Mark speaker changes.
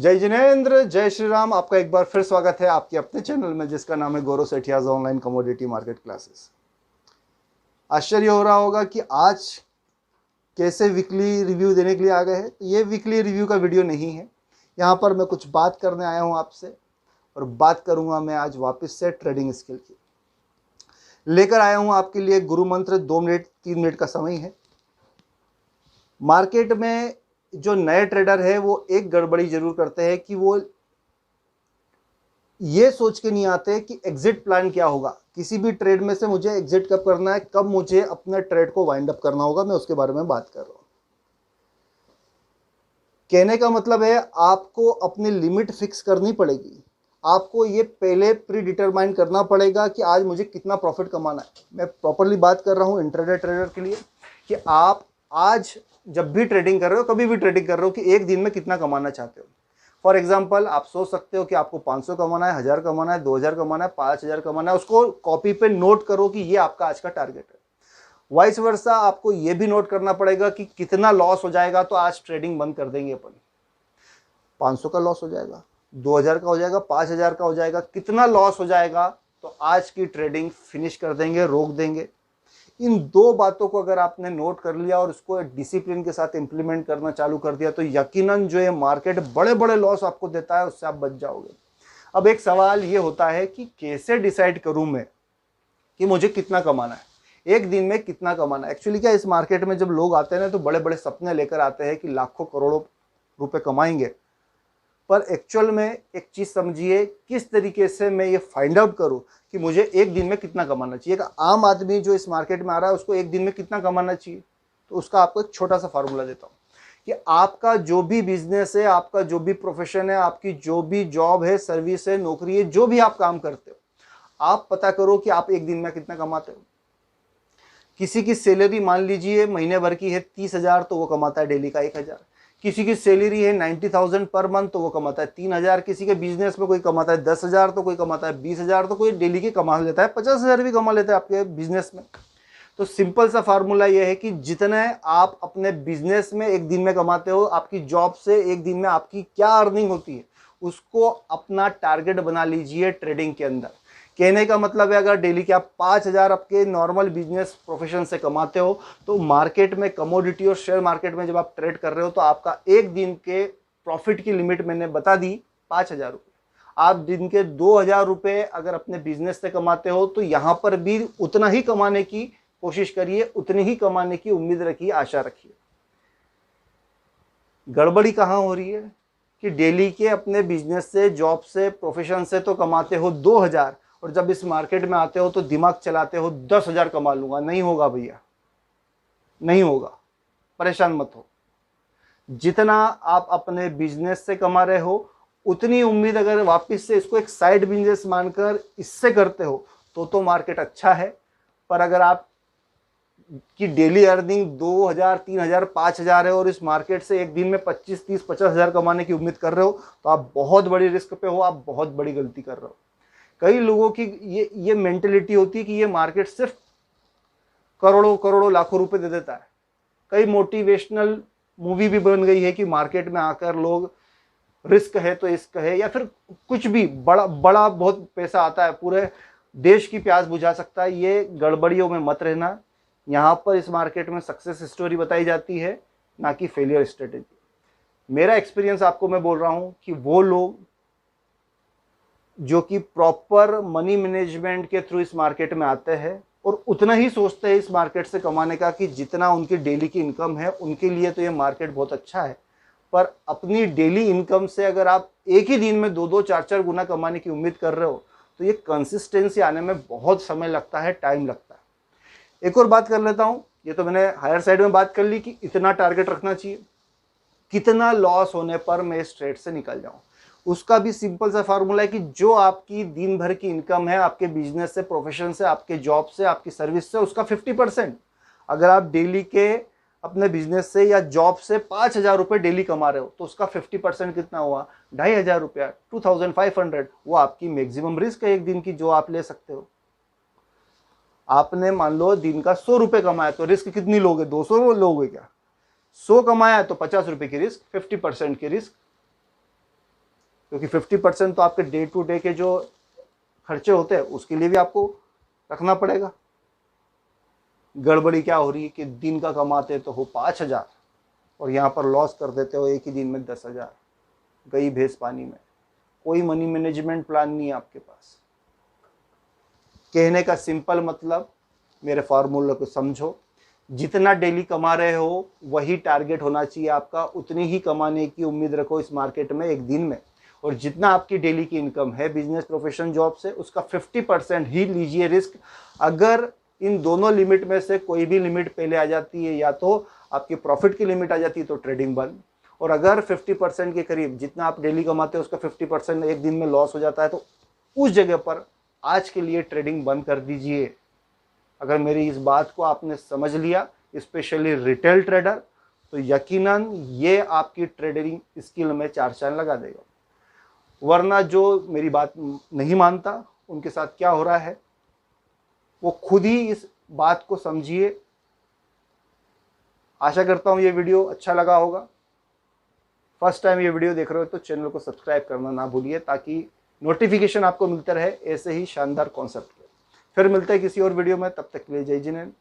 Speaker 1: जय जिनेंद्र, जय श्री राम। आपका एक बार फिर स्वागत है आपके अपने चैनल में जिसका नाम है गौरव सेठियाज ऑनलाइन कमोडिटी मार्केट क्लासेस। आश्चर्य हो रहा होगा कि आज कैसे वीकली रिव्यू देने के लिए आ गए हैं। तो ये वीकली रिव्यू का वीडियो नहीं है। यहाँ पर मैं कुछ बात करने आया हूँ आपसे, और बात करूँगा मैं आज वापस से ट्रेडिंग स्किल की। लेकर आया हूँ आपके लिए गुरु मंत्र। 2 मिनट 3 मिनट का समय है। मार्केट में जो नए ट्रेडर है वो एक गड़बड़ी जरूर करते हैं कि वो ये सोच के नहीं आते कि एग्जिट प्लान क्या होगा। किसी भी ट्रेड में से मुझे एग्जिट कब करना है, कब मुझे अपने ट्रेड को वाइंड अप करना होगा, मैं उसके बारे में बात कर रहा हूं। कहने का मतलब है आपको अपनी लिमिट फिक्स करनी पड़ेगी। आपको ये पहले प्री डिटरमाइन करना पड़ेगा कि आज मुझे कितना प्रॉफिट कमाना है। मैं प्रॉपरली बात कर रहा हूँ इंट्राडे ट्रेडर के लिए कि आप आज जब भी ट्रेडिंग कर रहे हो, कभी भी ट्रेडिंग कर रहे हो, कि एक दिन में कितना कमाना चाहते हो। फॉर एग्जांपल आप सोच सकते हो कि आपको 500 कमाना है, 1000 कमाना है, 2000 कमाना है, 5000 कमाना है। उसको कॉपी पे नोट करो कि ये आपका आज का टारगेट है। वाइस वर्सा आपको ये भी नोट करना पड़ेगा कि कितना लॉस हो जाएगा तो आज ट्रेडिंग बंद कर देंगे अपन। 500 का लॉस हो जाएगा, 2000 का हो जाएगा, 5000 का हो जाएगा, कितना लॉस हो जाएगा तो आज की ट्रेडिंग फिनिश कर देंगे, रोक देंगे। इन दो बातों को अगर आपने नोट कर लिया और इसको डिसिप्लिन के साथ इंप्लीमेंट करना चालू कर दिया तो यकीनन जो ये मार्केट बड़े बड़े लॉस आपको देता है उससे आप बच जाओगे। अब एक सवाल ये होता है कि कैसे डिसाइड करूं मैं कि मुझे कितना कमाना है, एक दिन में कितना कमाना है। एक्चुअली क्या, इस मार्केट में जब लोग आते हैं ना तो बड़े बड़े सपने लेकर आते हैं कि लाखों करोड़ों रुपए कमाएंगे। पर एक्चुअल में एक चीज समझिए, किस तरीके से मैं ये फाइंड आउट करूं कि मुझे एक दिन में कितना कमाना चाहिए। एक आम आदमी जो इस मार्केट में आ रहा है उसको एक दिन में कितना कमाना चाहिए, तो उसका आपको एक छोटा सा फार्मूला देता हूं कि आपका जो भी बिजनेस है, आपका जो भी प्रोफेशन है, आपकी जो भी जॉब है, सर्विस है, नौकरी है, जो भी आप काम करते हो, आप पता करो कि आप एक दिन में कितना कमाते हो। किसी की सैलरी मान लीजिए महीने भर की है 30,000 तो वो कमाता है डेली का 1,000। किसी की सैलरी है 90,000 पर मंथ तो वो कमाता है 3,000। किसी के बिजनेस में कोई कमाता है 10,000 तो कोई कमाता है 20,000 तो कोई डेली के कमा लेता है 50,000 भी कमा लेता है आपके बिजनेस में। तो सिंपल सा फार्मूला ये है कि जितने आप अपने बिजनेस में एक दिन में कमाते हो, आपकी जॉब से एक दिन में आपकी क्या अर्निंग होती है, उसको अपना टारगेट बना लीजिए ट्रेडिंग के अंदर। कहने का मतलब है अगर डेली के आप 5,000 आपके नॉर्मल बिजनेस प्रोफेशन से कमाते हो तो मार्केट में, कमोडिटी और शेयर मार्केट में जब आप ट्रेड कर रहे हो तो आपका एक दिन के प्रॉफिट की लिमिट मैंने बता दी 5,000 रुपये। आप दिन के 2,000 रुपये अगर अपने बिजनेस से कमाते हो तो यहां पर भी उतना ही कमाने की कोशिश करिए, उतनी ही कमाने की उम्मीद रखिए, आशा रखिए। गड़बड़ी कहां हो रही है कि डेली के अपने बिजनेस से, जॉब से, प्रोफेशन से तो कमाते हो 2,000 और जब इस मार्केट में आते हो तो दिमाग चलाते हो 10,000 कमा लूंगा। नहीं होगा भैया, नहीं होगा। परेशान मत हो। जितना आप अपने बिजनेस से कमा रहे हो उतनी उम्मीद अगर वापस से इसको एक साइड बिजनेस मानकर इससे करते हो तो मार्केट अच्छा है। पर अगर आप की डेली अर्निंग 2,000, 3,000, 5,000 है और इस मार्केट से एक दिन में 25, 30, 50,000 कमाने की उम्मीद कर रहे हो तो आप बहुत बड़ी रिस्क पे हो, आप बहुत बड़ी गलती कर रहे हो। कई लोगों की ये मेंटेलिटी होती है कि ये मार्केट सिर्फ करोड़ों करोड़ों लाखों रुपए दे देता है। कई मोटिवेशनल मूवी भी बन गई है कि मार्केट में आकर लोग रिस्क है तो इश्क है, या फिर कुछ भी बड़ा बड़ा बहुत पैसा आता है, पूरे देश की प्यास बुझा सकता है। ये गड़बड़ियों में मत रहना। यहाँ पर इस मार्केट में सक्सेस स्टोरी बताई जाती है, ना कि फेलियर स्ट्रेटेजी। मेरा एक्सपीरियंस आपको मैं बोल रहा हूँ कि वो लोग जो कि प्रॉपर मनी मैनेजमेंट के थ्रू इस मार्केट में आते हैं और उतना ही सोचते हैं इस मार्केट से कमाने का कि जितना उनकी डेली की इनकम है, उनके लिए तो ये मार्केट बहुत अच्छा है। पर अपनी डेली इनकम से अगर आप एक ही दिन में 2-2, 4-4 गुना कमाने की उम्मीद कर रहे हो तो ये कंसिस्टेंसी आने में बहुत समय लगता है, टाइम लगता है। एक और बात कर लेता हूँ। ये तो मैंने हायर साइड में बात कर ली कि इतना टारगेट रखना चाहिए, कितना लॉस होने पर मैं इस ट्रेड से निकल जाऊं। उसका भी सिंपल सा फार्मूला है कि जो आपकी दिन भर की इनकम है, आपके बिजनेस से, प्रोफेशन से, आपके जॉब से, आपकी सर्विस से, उसका 50%। अगर आप डेली के अपने बिजनेस से या जॉब से 5,000 रुपये डेली कमा रहे हो तो उसका 50% कितना हुआ, 2,500 रुपया, 2,500। वो आपकी मैक्सिमम रिस्क है एक दिन की जो आप ले सकते हो। आपने मान लो दिन का 100 रुपये कमाया तो रिस्क कितनी लोगे, 200 लोगे क्या? 100 कमाया तो 50 रुपये की रिस्क, 50% की रिस्क। क्योंकि 50% तो आपके डे टू डे के जो खर्चे होते हैं उसके लिए भी आपको रखना पड़ेगा। गड़बड़ी क्या हो रही है कि दिन का कमाते तो हो 5,000 और यहाँ पर लॉस कर देते हो एक ही दिन में 10,000, गई भैंस पानी में। कोई मनी मैनेजमेंट प्लान नहीं है आपके पास। कहने का सिंपल मतलब, मेरे फार्मूले को समझो, जितना डेली कमा रहे हो वही टारगेट होना चाहिए आपका, उतनी ही कमाने की उम्मीद रखो इस मार्केट में एक दिन में। और जितना आपकी डेली की इनकम है बिजनेस प्रोफेशन जॉब से, उसका 50% ही लीजिए रिस्क। अगर इन दोनों लिमिट में से कोई भी लिमिट पहले आ जाती है, या तो आपकी प्रॉफिट की लिमिट आ जाती है तो ट्रेडिंग बंद, और अगर 50% के करीब जितना आप डेली कमाते हो उसका 50% एक दिन में लॉस हो जाता है तो उस जगह पर आज के लिए ट्रेडिंग बंद कर दीजिए। अगर मेरी इस बात को आपने समझ लिया, स्पेशली रिटेल ट्रेडर, तो यकीनन ये आपकी ट्रेडिंग स्किल में 4 चांद लगा देगा। वरना जो मेरी बात नहीं मानता, उनके साथ क्या हो रहा है वो खुद ही इस बात को समझिए। आशा करता हूँ ये वीडियो अच्छा लगा होगा। फर्स्ट टाइम ये वीडियो देख रहे हो तो चैनल को सब्सक्राइब करना ना भूलिए, ताकि नोटिफिकेशन आपको मिलते रहे ऐसे ही शानदार कॉन्सेप्ट के। फिर मिलते हैं किसी और वीडियो में, तब तक के लिए जय जिनेंद्र।